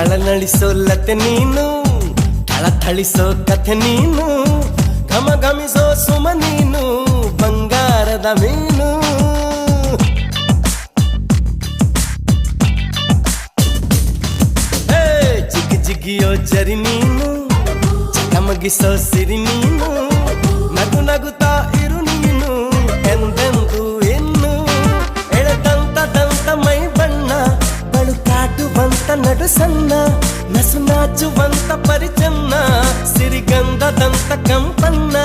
ಥಳನಳಿಸೋ ಲತೆ ನೀನು, ಥಳಥಳಿಸೋ ಕಥೆ ನೀನು, ಘಮ ಘಮಿಸೋ ಸುಮ ನೀನು, ಬಂಗಾರದ ಮೀನು. ಜಿಗಿ ಜಿಗಿಯೋ ಜರಿ ನೀನು, ಚಕಮಗಿಸೋ ಸಿರಿ ನೀನು, ನಗು ನಗುತ್ತಾ ಇರು ನೀನು ಎಂದೆಂದು ಇನ್ನು. ಎಳೆದಂತ ದಂತ ಮೈ ಬಣ್ಣ, ಬಳುಕಾಟುವಂತ ನಡು ಸಣ್ಣ, ನಸು ನಾಚುವಂತ ಪರಿಚನ್ನ, ಸಿರಿಗಂಧದಂತ ಕಂಪನ್ನ.